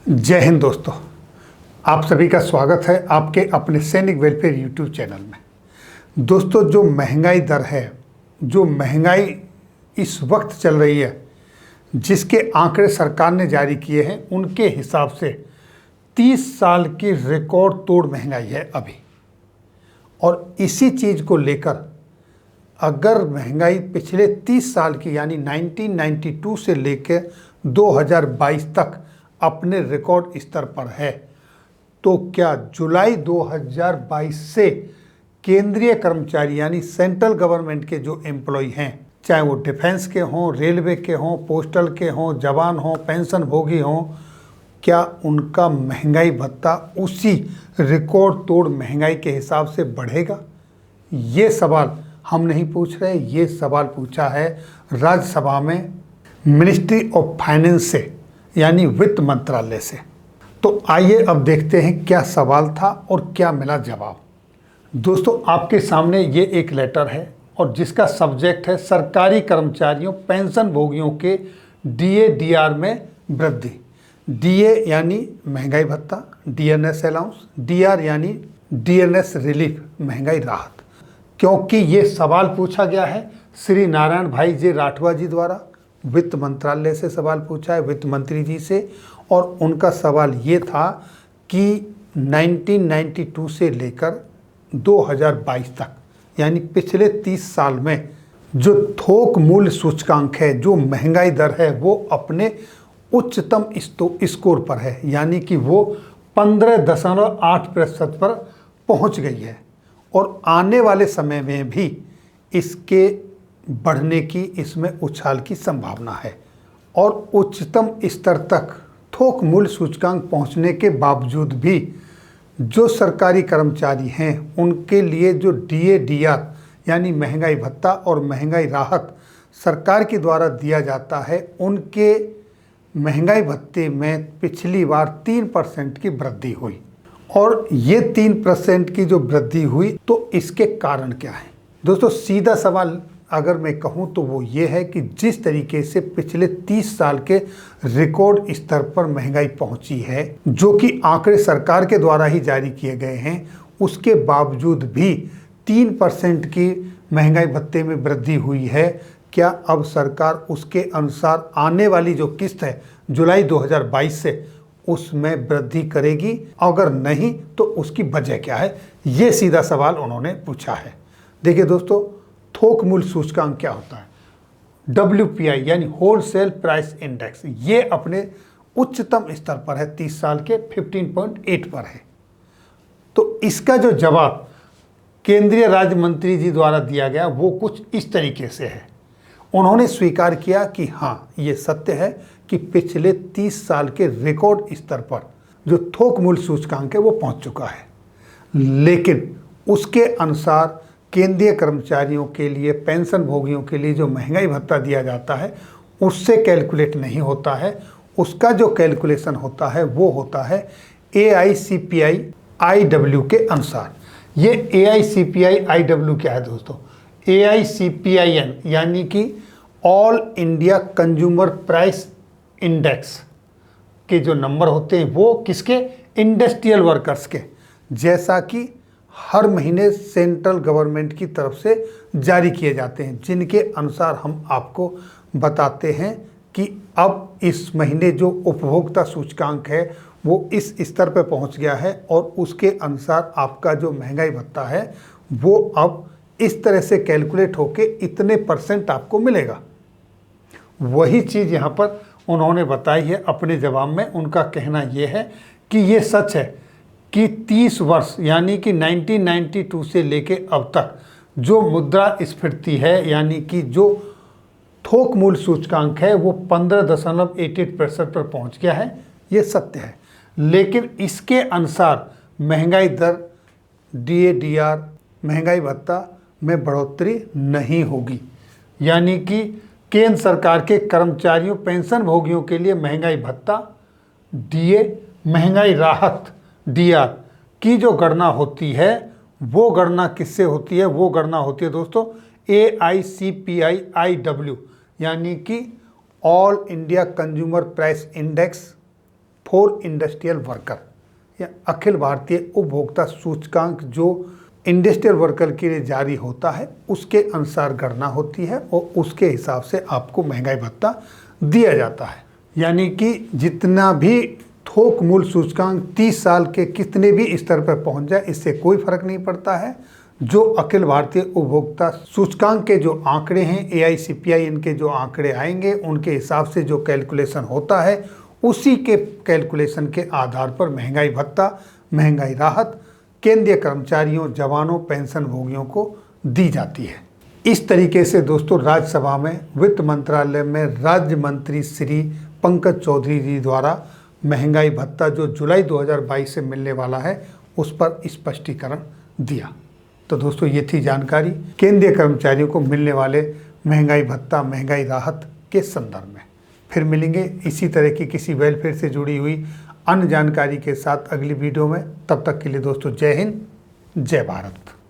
जय हिंद दोस्तों, आप सभी का स्वागत है आपके अपने सैनिक वेलफेयर यूट्यूब चैनल में। दोस्तों, जो महंगाई दर है, जो महंगाई इस वक्त चल रही है, जिसके आंकड़े सरकार ने जारी किए हैं, उनके हिसाब से 30 साल की रिकॉर्ड तोड़ महंगाई है अभी। और इसी चीज़ को लेकर अगर महंगाई पिछले 30 साल की यानी 1992 से लेकर 2022 तक अपने रिकॉर्ड स्तर पर है, तो क्या जुलाई 2022 से केंद्रीय कर्मचारी यानी सेंट्रल गवर्नमेंट के जो एम्प्लॉय हैं, चाहे वो डिफेंस के हों, रेलवे के हों, पोस्टल के हों, जवान हों, पेंशन भोगी हों, क्या उनका महंगाई भत्ता उसी रिकॉर्ड तोड़ महंगाई के हिसाब से बढ़ेगा? ये सवाल हम नहीं पूछ रहे, ये सवाल पूछा है राज्यसभा में मिनिस्ट्री ऑफ फाइनेंस से यानी वित्त मंत्रालय से। तो आइए अब देखते हैं क्या सवाल था और क्या मिला जवाब। दोस्तों, आपके सामने ये एक लेटर है और जिसका सब्जेक्ट है सरकारी कर्मचारियों पेंशन भोगियों के डीए डीआर में वृद्धि। डीए यानी महंगाई भत्ता, डीएनएस अलाउंस, डीआर यानी डीएनएस रिलीफ महंगाई राहत। क्योंकि ये सवाल पूछा गया है श्री नारायण भाई जे राठवा जी द्वारा, वित्त मंत्रालय से सवाल पूछा है, वित्त मंत्री जी से। और उनका सवाल ये था कि 1992 से लेकर 2022 तक यानी पिछले 30 साल में जो थोक मूल्य सूचकांक है, जो महंगाई दर है, वो अपने उच्चतम स्कोर पर है, यानी कि वो 15.8% पर पहुंच गई है। और आने वाले समय में भी इसके बढ़ने की, इसमें उछाल की संभावना है। और उच्चतम स्तर तक थोक मूल्य सूचकांक पहुंचने के बावजूद भी जो सरकारी कर्मचारी हैं, उनके लिए जो डीए डीआर यानी महंगाई भत्ता और महंगाई राहत सरकार के द्वारा दिया जाता है, उनके महंगाई भत्ते में पिछली बार 3% की वृद्धि हुई। और ये 3% की जो वृद्धि हुई, तो इसके कारण क्या है? दोस्तों, सीधा सवाल अगर मैं कहूं तो वो ये है कि जिस तरीके से पिछले 30 साल के रिकॉर्ड स्तर पर महंगाई पहुंची है, जो कि आंकड़े सरकार के द्वारा ही जारी किए गए हैं, उसके बावजूद भी 3% की महंगाई भत्ते में वृद्धि हुई है। क्या अब सरकार उसके अनुसार आने वाली जो किस्त है जुलाई 2022 से, उसमें वृद्धि करेगी? अगर नहीं तो उसकी वजह क्या है? ये सीधा सवाल उन्होंने पूछा है। देखिए दोस्तों, थोक मूल्य सूचकांक क्या होता है? WPI यानी होलसेल प्राइस इंडेक्स, ये अपने उच्चतम स्तर पर है, 30 साल के 15.8 पर है। तो इसका जो जवाब केंद्रीय राज्य मंत्री जी द्वारा दिया गया वो कुछ इस तरीके से है। उन्होंने स्वीकार किया कि हाँ, ये सत्य है कि पिछले 30 साल के रिकॉर्ड स्तर पर जो थोक मूल्य सूचकांक है वो पहुंच चुका है, लेकिन उसके अनुसार केंद्रीय कर्मचारियों के लिए, पेंशन भोगियों के लिए जो महंगाई भत्ता दिया जाता है, उससे कैलकुलेट नहीं होता है। उसका जो कैलकुलेशन होता है वो होता है AICPI IW के अनुसार। ये AICPI IW क्या है दोस्तों? AICPIN यानी कि all India consumer price index के जो नंबर होते हैं वो किसके? इंडस्ट्रियल वर्कर्स के, जैसा कि हर महीने सेंट्रल गवर्नमेंट की तरफ से जारी किए जाते हैं, जिनके अनुसार हम आपको बताते हैं कि अब इस महीने जो उपभोक्ता सूचकांक है वो इस स्तर पर पहुंच गया है और उसके अनुसार आपका जो महंगाई भत्ता है वो अब इस तरह से कैलकुलेट होके इतने % आपको मिलेगा। वही चीज़ यहाँ पर उन्होंने बताई है अपने जवाब में। उनका कहना ये है कि ये सच है कि 30 वर्ष यानी कि 1992 से लेके अब तक जो मुद्रास्फीति है, यानी कि जो थोक मूल्य सूचकांक है, वो 15.88% पर पहुंच गया है। ये सत्य है, लेकिन इसके अनुसार महंगाई दर, डीए डीआर, महंगाई भत्ता में बढ़ोतरी नहीं होगी। यानी कि केंद्र सरकार के कर्मचारियों पेंशन भोगियों के लिए महंगाई भत्ता, डीए, महंगाई राहत डीआर की जो गणना होती है वो गणना किससे होती है? वो गणना होती है दोस्तों AICPI IW यानी कि all India consumer price index for industrial worker या अखिल भारतीय उपभोक्ता सूचकांक जो इंडस्ट्रियल वर्कर के लिए जारी होता है उसके अनुसार गणना होती है और उसके हिसाब से आपको महंगाई भत्ता दिया जाता है। यानी कि जितना भी थोक मूल्य सूचकांक 30 साल के कितने भी स्तर पर पहुंच जाए इससे कोई फर्क नहीं पड़ता है। जो अखिल भारतीय उपभोक्ता सूचकांक के जो आंकड़े हैं AICPI इनके जो आंकड़े आएंगे उनके हिसाब से जो कैलकुलेशन होता है उसी के कैलकुलेशन के आधार पर महंगाई भत्ता, महंगाई राहत केंद्रीय कर्मचारियों, जवानों, पेंशन भोगियों को दी जाती है। इस तरीके से दोस्तों राज्यसभा में वित्त मंत्रालय में राज्य मंत्री श्री पंकज चौधरी जी द्वारा महंगाई भत्ता जो जुलाई 2022 से मिलने वाला है उस पर स्पष्टीकरण दिया। तो दोस्तों ये थी जानकारी केंद्रीय कर्मचारियों को मिलने वाले महंगाई भत्ता, महंगाई राहत के संदर्भ में। फिर मिलेंगे इसी तरह की किसी वेलफेयर से जुड़ी हुई अन्य जानकारी के साथ अगली वीडियो में। तब तक के लिए दोस्तों जय हिंद, जय भारत।